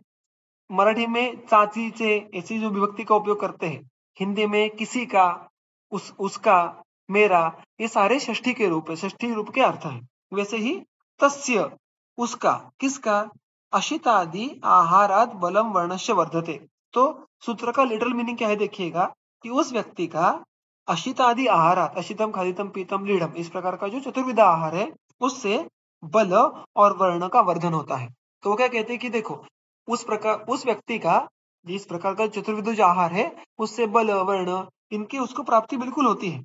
A: मराठी में चाची से ऐसी जो विभक्ति का उपयोग करते हैं, हिंदी में किसी का, उसका, मेरा, ये सारे षष्ठी के रूप है, षष्ठी रूप के अर्थ है। वैसे ही तस्य, उसका, किसका, अशितादि आहारात बलम वर्णस्य वर्धते। तो सूत्र का लिटरल मीनिंग क्या है देखिएगा, कि उस व्यक्ति का अशितादि आहारात, अशितम खादितम पीतम लीढ़म, इस प्रकार का जो चतुर्विधा आहार है उससे बल और वर्ण का वर्धन होता है। तो वो क्या कहते हैं कि देखो, उस व्यक्ति का जिस प्रकार का चतुर्विध जो आहार है उससे बल वर्ण इनकी उसको प्राप्ति बिल्कुल होती है।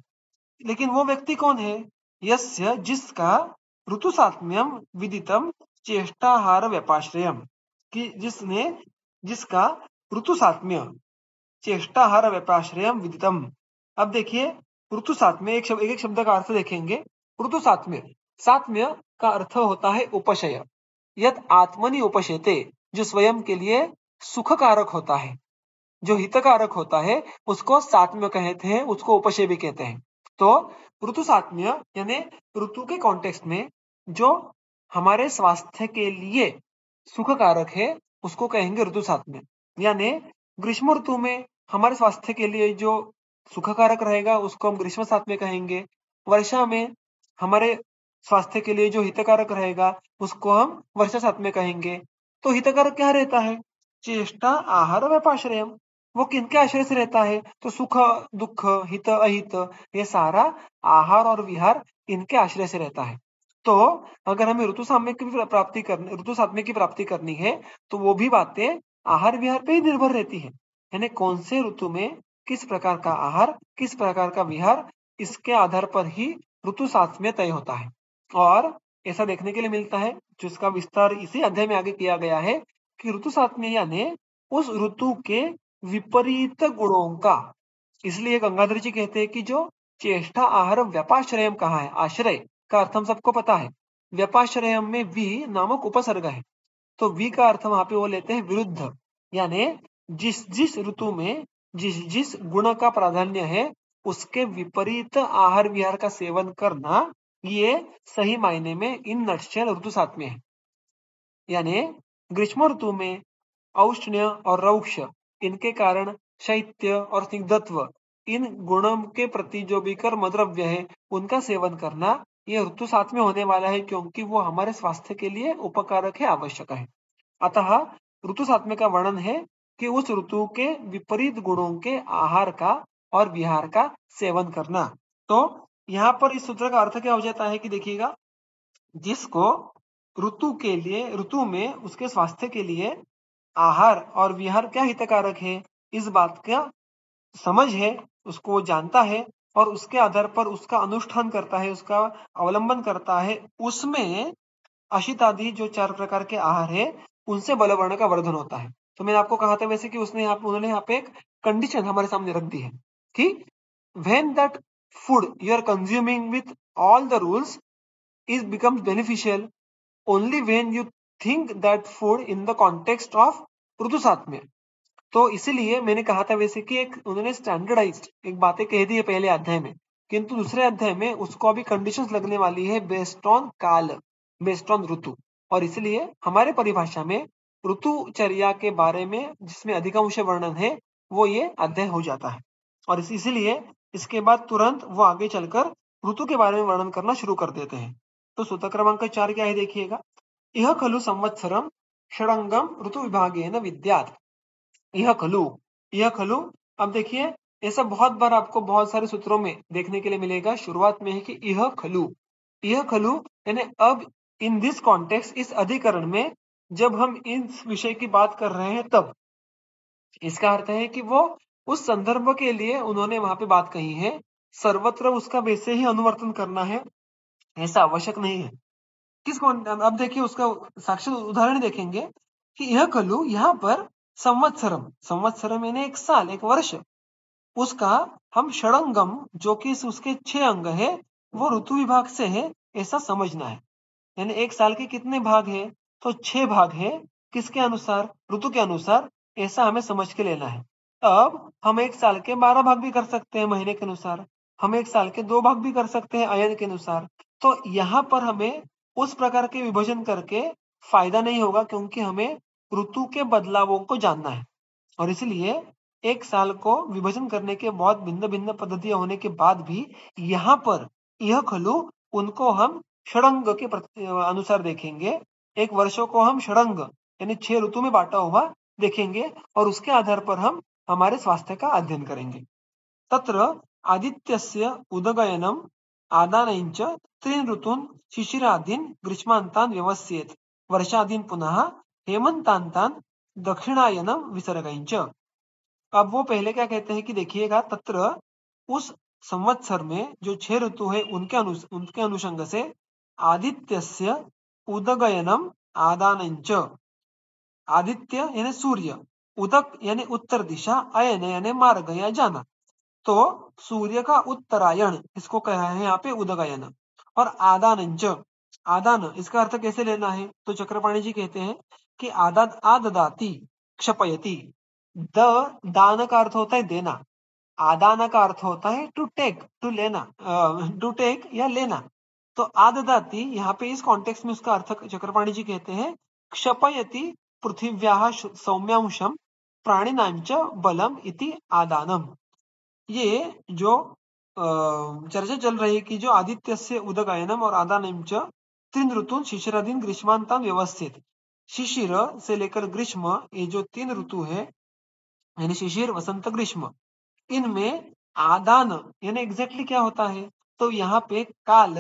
A: लेकिन वो व्यक्ति कौन है, यस्य, जिसका ऋतु सात्म्यम विदितम चेष्टाहार व्यपाश्रयम, कि जिसका ऋतु सात्म्य चेष्टाहार व्यपाश्रयम विदितम। अब देखिए, ऋतु सात्म्य एक शब्द का अर्थ देखेंगे। ऋतु सात्म्य, सात्म्य का अर्थ होता है उपशय, यद आत्मनि उपशयते, जो स्वयं के लिए सुखकारक होता है, जो हितकारक होता है उसको सात्म्य कहते हैं, उसको उपशय भी कहते हैं। तो ऋतु सात्म्य यानी ऋतु के कॉन्टेक्स्ट में जो हमारे स्वास्थ्य के लिए सुखकारक है उसको कहेंगे ऋतु सात्म्य। यानी ग्रीष्म ऋतु में हमारे स्वास्थ्य के लिए जो सुखकारक रहेगा उसको हम ग्रीष्म सात्म्य कहेंगे। वर्षा में हमारे स्वास्थ्य के लिए जो हितकारक रहेगा उसको हम वर्षा सात्म्य कहेंगे। तो हितकारक क्या रहता है, चेष्टा आहार व्यपाश्रयम, वो किनके आश्रय से रहता है, तो सुख दुख हित अहित ये सारा आहार और विहार इनके आश्रय से रहता है। तो अगर हमें ऋतु साम्य की प्राप्ति करनी है तो वो भी बातें आहार विहार पे ही निर्भर रहती है। यानी कौन से ऋतु में किस प्रकार का आहार, किस प्रकार का विहार, इसके आधार पर ही ऋतु साम्य तय होता है। और ऐसा देखने के लिए मिलता है, जिसका विस्तार इसी अध्याय में आगे किया गया है, कि ऋतु साम्य यानी उस ऋतु के विपरीत गुणों का। इसलिए गंगाधर जी कहते हैं कि जो चेष्टा आहार व्यपाश्रयम कहा है, आश्रय का अर्थ हम सबको पता है। व्यपाश्रयम में वी नामक उपसर्ग है, तो वी का अर्थ वहां पे वो लेते हैं विरुद्ध, यानी जिस जिस ऋतु में जिस जिस गुण का प्राधान्य है उसके विपरीत आहार विहार का सेवन करना, ये सही मायने में इन नटशेल ऋतु साम्य है। यानी ग्रीष्म ऋतु में औष्ण्य और रौक्ष, इनके कारण शैत्य और स्निग्धत्व, इन गुणों के प्रति जो भी कर्म द्रव्य है उनका सेवन करना, ये ऋतु साथ में होने वाला है, क्योंकि वो हमारे स्वास्थ्य के लिए उपकारक है, आवश्यक है। अतः ऋतु साथ का वर्णन है कि उस ऋतु के विपरीत गुणों के आहार का और विहार का सेवन करना। तो यहाँ पर इस सूत्र का अर्थ क्या हो जाता है कि देखिएगा, जिसको ऋतु में उसके स्वास्थ्य के लिए आहार और विहार क्या हितकारक है, इस बात का समझ है, उसको जानता है और उसके आधार पर उसका अनुष्ठान करता है, उसका अवलंबन करता है, उसमें अशित आदि जो 4 प्रकार के आहार है उनसे बलवर्ण का वर्धन होता है। तो मैंने आपको कहा था वैसे कि उन्होंने यहाँ पे एक कंडीशन हमारे सामने रख दी है कि when that food you are consuming with all the rules is becomes beneficial only when you think that food in the context of ऋतु साम्य। तो इसीलिए मैंने कहा था वैसे कि एक उन्होंने स्टैंडर्डाइज्ड एक बातें कह दी है पहले अध्याय में, किंतु दूसरे अध्याय में उसको अभी कंडीशंस लगने वाली है बेस्ड ऑन काल, बेस्ड ऑन ऋतु। और इसलिए हमारे परिभाषा में ऋतुचर्या के बारे में जिसमें अधिकांश वर्णन है वो ये अध्याय हो जाता है। और इसीलिए इसके बाद तुरंत वो आगे चलकर ऋतु के बारे में वर्णन करना शुरू कर देते हैं। तो सूत्र क्रमांक 4 क्या है देखिएगा, यह खलु संवत्सरम षडंगम ऋतु विभागेन विद्यात्। यह खलु, अब देखिए ऐसा बहुत बार आपको बहुत सारे सूत्रों में देखने के लिए मिलेगा, शुरुआत में है कि यह खलु यानी अब इन दिस कॉन्टेक्स्ट, इस अधिकरण में जब हम इस विषय की बात कर रहे हैं तब, इसका अर्थ है कि वो उस संदर्भ के लिए उन्होंने वहां पे बात कही है, सर्वत्र उसका वैसे ही अनुवर्तन करना है ऐसा आवश्यक नहीं है। अब देखिए उसका साक्षात उदाहरण देखेंगे कि यह खलु, यहाँ पर संवत्सरम यानी एक साल, एक वर्ष, उसका हम षडंगम जो कि उसके 6 अंग है वो ऋतु विभाग से है ऐसा समझना है। यानी एक साल के कितने भाग है, तो 6 भाग है, किसके अनुसार, ऋतु के अनुसार, ऐसा हमें समझ के लेना है। अब हम एक साल के 12 भाग भी कर सकते हैं महीने के अनुसार, हम एक साल के 2 भाग भी कर सकते हैं अयन के अनुसार। तो यहाँ पर हमें उस प्रकार के विभाजन करके फायदा नहीं होगा, क्योंकि हमें ऋतु के बदलावों को जानना है। और इसलिए एक साल को विभाजन करने के बहुत भिन्न भिन्न पद्धतियां होने के बाद भी यहाँ पर यह खलु उनको हम षडंग के अनुसार देखेंगे। एक वर्षों को हम षडंग यानी 6 ऋतु में बांटा हुआ देखेंगे और उसके आधार पर हम हमारे स्वास्थ्य का अध्ययन करेंगे। तत्र आदित्यस्य उदगयनम आदानञ्च 3 ऋतून् शिशिरादीन् ग्रीष्मान्तान् व्यवस्येत्, वर्षादीन् पुनः हेमंतान्तान् दक्षिणायनम विसर्गञ्च। अब वो पहले क्या कहते हैं कि देखिएगा, तत्र उस संवत्सर में जो 6 ऋतु है उनके अनुषंग से आदित्यस्य उदगयनम आदानञ्च, आदित्य यानी सूर्य, उदक यानी उत्तर दिशा, अयन यानी मार्ग या जाना, तो सूर्य का उत्तरायण इसको कहा है यहाँ पे उदगयन। और आदानंच, आदान इसका अर्थ कैसे लेना है, तो चक्रपाणी जी कहते हैं कि आददाती क्षपयति, दान का अर्थ होता है देना, आदान का अर्थ होता है टू टेक, टू लेना, टू टेक या लेना। तो आददाती यहाँ पे इस कॉन्टेक्स्ट में उसका अर्थ चक्रपाणी जी कहते हैं क्षपयति पृथिव्याः सौम्यांशम प्राणिनांच बलम इति आदानम। ये जो चर्चा चल रही है कि जो आदित्य से उदगायनम और आदानम च 3 ऋतु शिशिरादीन ग्रीष्मांतान व्यवस्थित, शिशिर से लेकर ग्रीष्म, ये जो 3 ऋतु है यानी शिशिर वसंत ग्रीष्म, इनमें आदान यानी एग्जैक्टली क्या होता है, तो यहाँ पे काल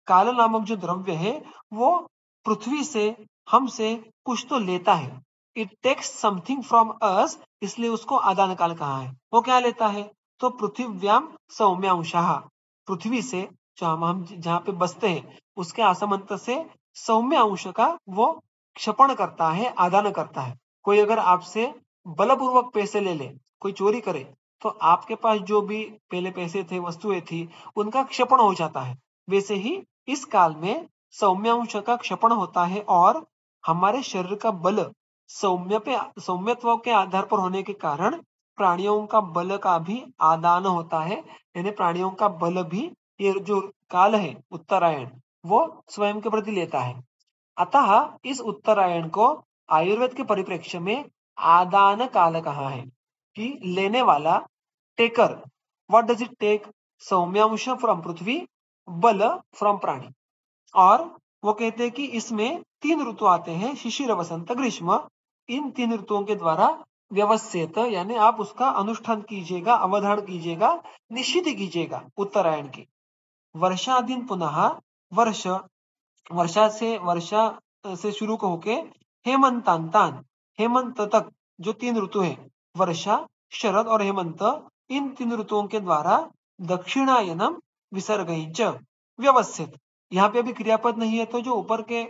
A: काल नामक जो द्रव्य है वो पृथ्वी से, हमसे कुछ तो लेता है। It takes something from us, इसलिए उसको आदान काल कहा है। वो क्या लेता है? तो पृथ्व्याम सौम्यांशः, पृथ्वी से हम जहाँ पे बसते हैं उसके आसमंत से सौम्य अंश का वो क्षपण करता है, आदान करता है। कोई अगर आपसे बलपूर्वक पैसे ले ले, कोई चोरी करे, तो आपके पास जो भी पहले पैसे थे, वस्तुएं थी, उनका क्षपण हो जाता है। वैसे ही इस काल में सौम्यांश का क्षपण होता है और हमारे शरीर का बल सौम्यत्व के आधार पर होने के कारण प्राणियों का बल का भी आदान होता है। यानी प्राणियों का बल भी ये जो काल है उत्तरायण, वो स्वयं के प्रति लेता है। अतः इस उत्तरायण को आयुर्वेद के परिप्रेक्ष्य में आदान काल कहा है कि लेने वाला, taker. What does it take? सौम्यांश फ्रॉम पृथ्वी, बल फ्रॉम प्राणी। और वो कहते हैं कि इसमें 3 ऋतु आते हैं, शिशिर, वसंत, ग्रीष्म। इन 3 ऋतुओं के द्वारा व्यवस्थित, यानी आप उसका अनुष्ठान कीजिएगा, अवधारण कीजिएगा, निश्चित कीजिएगा उत्तरायण की। वर्षादीन पुनः, वर्ष वर्षा से शुरू होके हेमंतांतान, हेमंत तक जो 3 ऋतु है, वर्षा, शरद और हेमंत, इन 3 ऋतुओं के द्वारा दक्षिणायनम विसर्गञ्च व्यवस्थित। यहाँ पे अभी क्रियापद नहीं है, तो जो ऊपर के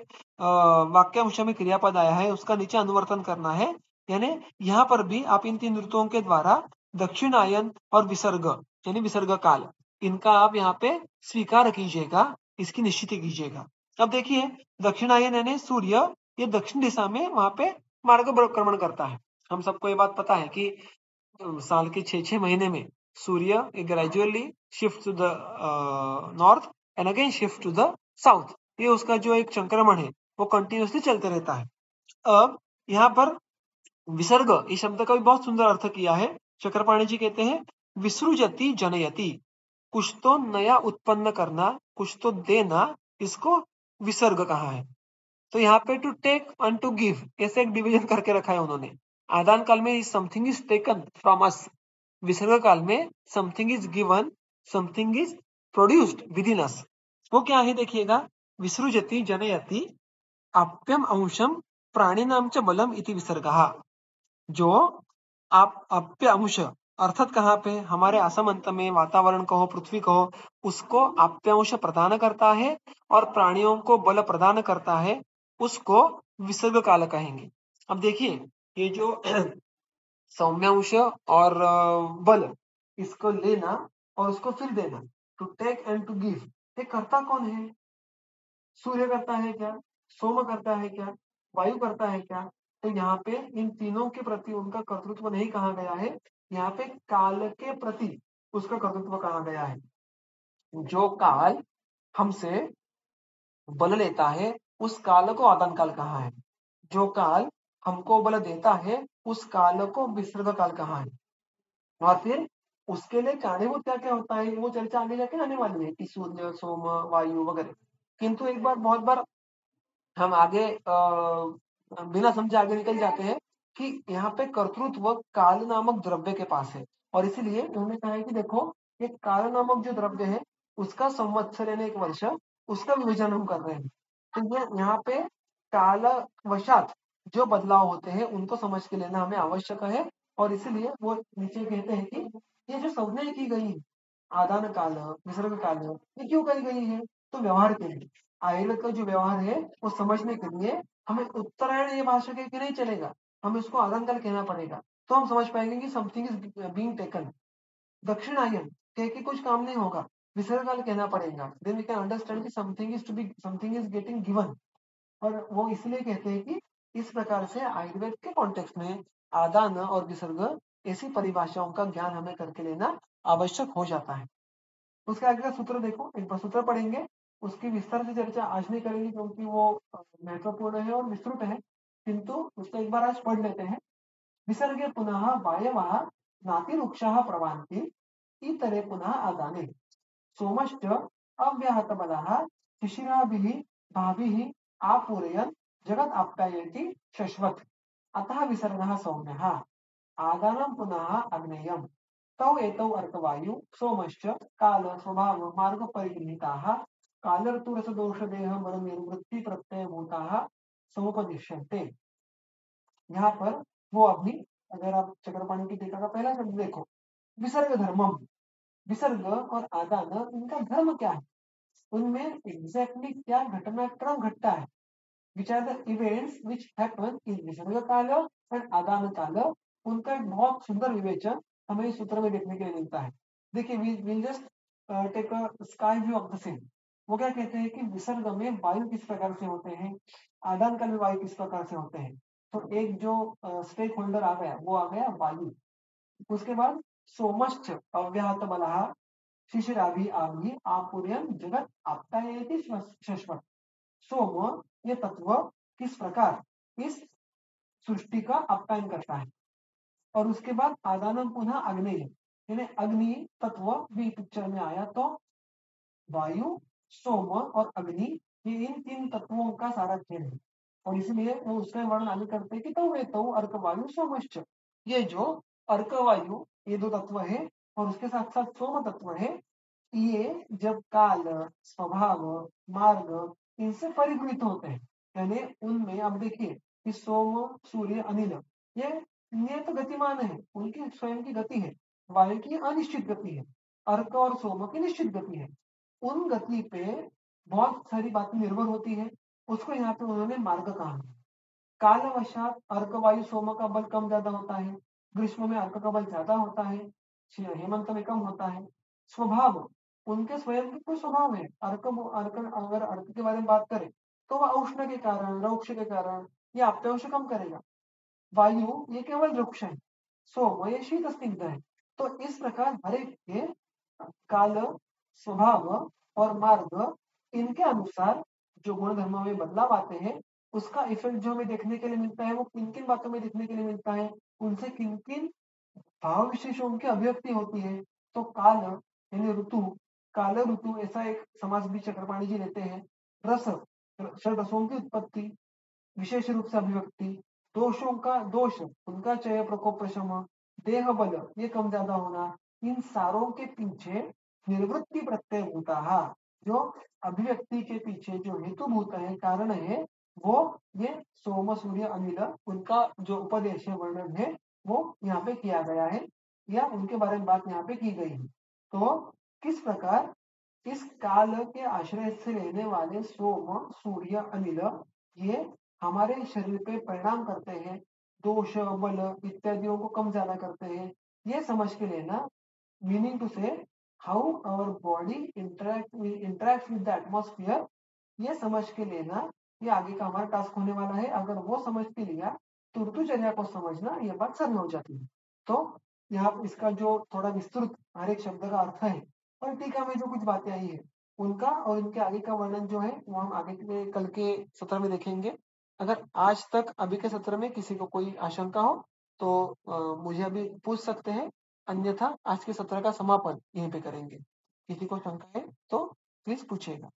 A: वाक्यांश में क्रियापद आया है उसका नीचे अनुवर्तन करना है। यानी यहाँ पर भी आप इन 3 ऋतुओं के द्वारा दक्षिणायन और विसर्ग यानी विसर्ग काल, इनका आप यहाँ पे स्वीकार कीजिएगा, इसकी निश्चिति कीजिएगा। अब देखिए, दक्षिणायन यानी सूर्य, ये दक्षिण दिशा में वहां पे मार्ग परिक्रमण करता है। हम सबको ये बात पता है कि साल के 6 महीने में सूर्य gradually shift to the north and again shift to the south. ये उसका जो एक संक्रमण है वो कंटिन्यूसली चलते रहता है। अब यहाँ पर विसर्ग इस शब्द का भी बहुत सुंदर अर्थ किया है। चक्रपाणी जी कहते हैं विसृजति जनयति, कुछ तो नया उत्पन्न करना, कुछ तो देना, इसको विसर्ग कहा है। तो यहाँ पे to take and to give, ऐसे एक डिवीजन करके रखा है उन्होंने। आदान काल में something is taken from us, विसर्ग काल में something is given, something is produced within us. वो क्या है देखिएगा, विसृजति जनयति आप्यम अंशम प्राणिनाम च बलम इति विसर्गः। जो आप अप्य अंश अर्थात कहाँ पे, हमारे आसमंत में, वातावरण कहो, पृथ्वी कहो, उसको आप्यांश प्रदान करता है और प्राणियों को बल प्रदान करता है, उसको विसर्ग काल कहेंगे। अब देखिए, ये जो सौम्यांश और बल, इसको लेना और उसको फिर देना, to take and to give, ये करता कौन है? सूर्य करता है क्या? सोम करता है क्या? वायु करता है क्या? तो यहाँ पे इन तीनों के प्रति उनका कर्तृत्व नहीं कहा गया है, यहाँ पे काल के प्रति उसका कर्तृत्व कहा गया है। जो काल हमसे बल लेता है उस काल को आदान काल कहा है। जो काल हमको बल देता है उस काल को विसर्ग काल कहा है। और फिर उसके लिए कारणीभूत क्या क्या होता है वो चर्चा आगे जाके आने वाली है कि सूर्य, सोम, वायु वगैरह। किंतु एक बार, बहुत बार हम आगे बिना समझे आगे निकल जाते हैं कि यहाँ पे कर्तृत्व काल नामक द्रव्य के पास है। और इसीलिए उन्होंने कहा है कि देखो, ये काल नामक जो द्रव्य है उसका संवत्सर यानी 1 वर्ष, उसका विभाजन हम कर रहे हैं। तो ये यहाँ पे काल वशात जो बदलाव होते हैं उनको समझ के लेना हमें आवश्यक है। और इसीलिए वो नीचे कहते हैं कि ये जो संज्ञा की गई है, आदान काल, विसर्ग काल, ये क्यों कही गई है? तो व्यवहार के लिए, आयुर्वेद का जो व्यवहार है वो समझने के लिए हमें उत्तरायण ये भाषा के नहीं चलेगा, हमें उसको आदान काल कहना पड़ेगा। तो हम समझ पाएंगे कि समथिंग इज बीइंग टेकन। दक्षिणायन कह के कुछ काम नहीं होगा, विसर्ग काल कहना पड़ेगा, देन वी कैन अंडरस्टैंड कि समथिंग इज गेटिंग गिवन। और वो इसलिए कहते हैं कि इस प्रकार से आयुर्वेद के कॉन्टेक्स्ट में आदान और विसर्ग ऐसी परिभाषाओं का ज्ञान हमें करके लेना आवश्यक हो जाता है। उसके आगे का सूत्र देखो, एक बार सूत्र पढ़ेंगे, उसकी विस्तार से चर्चा आज नहीं करेंगे क्योंकि वो महत्वपूर्ण है और विस्तृत है, किंतु उसको एक बार आज पढ़ लेते हैं। विसर्गे पुनः वायवः नातिरुक्षः प्रवान्ति इतरे पुनः आदाने सोमश्च अव्याहतबलः शिशिराभिः भाभिः आपूरयन् जगत् आप्यायति शश्वत्। अतः विसर्गः सौम्यः, आदानं पुनः अग्नेयम्। तौ एतौ अर्कवायु सोमश्च काल स्वभाव मार्ग परिगृहीताः काल ऋतु रस दोष देह मन निर्वृत्ति प्रत्यय भूता समुपदिश्यन्ते। यहाँ पर वो अभी, अगर आप चक्रपाणी की टीका का पहला शब्द देखो, विसर्ग धर्मम, विसर्ग और आदान इनका धर्म क्या है, उनमें एग्जैक्टली क्या घटनाक्रम घटता है, which are the events which happen in विसर्ग काल एंड आदान काल। उनका एक बहुत सुंदर विवेचन हमें इस सूत्र में देखने के लिए मिलता है। देखिए, will just take a sky view of the same. वो क्या कहते हैं कि विसर्ग में वायु किस प्रकार से होते हैं, आदान काल में वायु किस प्रकार से होते हैं। तो एक जो स्टेक होल्डर आ गया वो आ गया वायु। उसके बाद सोमश्च अव्याहत बलः शिशिराभि आभि आपूर्यन जगत आपतायेति शश्वत। सोम ये तत्व किस प्रकार इस सृष्टि का आप्यायन करता है। और उसके बाद आदानम पुनः अग्नि, यानी अग्नि तत्व भी पिक्चर में आया। तो वायु, सोम और अग्नि, ये इन तीन तत्वों का सारा खेल है। और इसलिए वो उसका वर्णन आगे करते हैं कि तो वे तो अर्क वायु सोमश्च, ये जो अर्क वायु ये दो तत्व है और उसके साथ साथ सोम तत्व है, ये जब काल, स्वभाव, मार्ग इनसे परिगृहित होते हैं, यानी उनमें अब देखिए कि सोम, सूर्य, अनिल ये नियत गतिमान है, उनकी स्वयं की गति है। वायु की अनिश्चित गति है, अर्क और सोम की निश्चित गति है। उन गति पे बहुत सारी बातें निर्भर होती है, उसको यहाँ पे उन्होंने मार्ग कहा। कालवशात अर्क वायु सोम का बल कम ज्यादा होता है, ग्रीष्म में अर्क का बल ज्यादा होता है, हेमंत में कम होता है। स्वभाव, उनके स्वयं के कोई स्वभाव है। अर्क अर्क अगर अर्क के बारे में बात करें तो वह उष्ण के कारण, रौक्ष के कारण ये अप्यौष कम करेगा। वायु ये केवल रुक्ष है, सोम ये शीत स्निग्ध है। तो इस प्रकार हर एक के काल, स्वभाव और मार्ग इनके अनुसार जो गुण धर्मों में बदलाव आते हैं, उसका इफेक्ट जो हमें देखने के लिए मिलता है वो किन किन बातों में देखने के लिए मिलता है, उनसे किन किन भाव विशेषों की अभिव्यक्ति होती है। तो काल यानी ऋतु, काल ऋतु ऐसा एक समास भी चक्रपाणी जी लेते हैं। रस, षड रसों की उत्पत्ति, विशेष रूप से अभिव्यक्ति, दोषों का दोष, उनका चय प्रकोप प्रशम, देह बल ये कम ज्यादा होना, इन सारों के पीछे निर्वृत्ति प्रत्यय भूता, जो अभिव्यक्ति के पीछे जो हेतुभूत है, कारण है, वो ये सोम, सूर्य, अनिल उनका जो उपदेश है, वर्णन है, वो यहाँ पे किया गया है या उनके बारे में बात यहाँ पे की गई है। तो किस प्रकार इस काल के आश्रय से लेने वाले सोम, सूर्य, अनिल ये हमारे शरीर पे परिणाम करते हैं, दोष, बल इत्यादियों को कम ज्यादा करते हैं, ये समझ के लेना। Meaning to say how our body interact with the atmosphere, ये समझ के लेना। ये आगे का हमारा टास्क होने वाला है। अगर वो समझ के लिया तो ऋतुचर्या को समझना ये बात सरल हो जाती है। तो यहाँ इसका जो थोड़ा विस्तृत हर एक शब्द का अर्थ है और टीका में जो कुछ बातें आई है उनका और इनके आगे का वर्णन जो है वो हम आगे के कल के सत्र में देखेंगे। अगर आज तक अभी के सत्र में किसी को कोई आशंका हो तो मुझे अभी पूछ सकते हैं, अन्यथा आज के सत्र का समापन यहीं पे करेंगे। किसी को शंका है तो प्लीज पूछिएगा।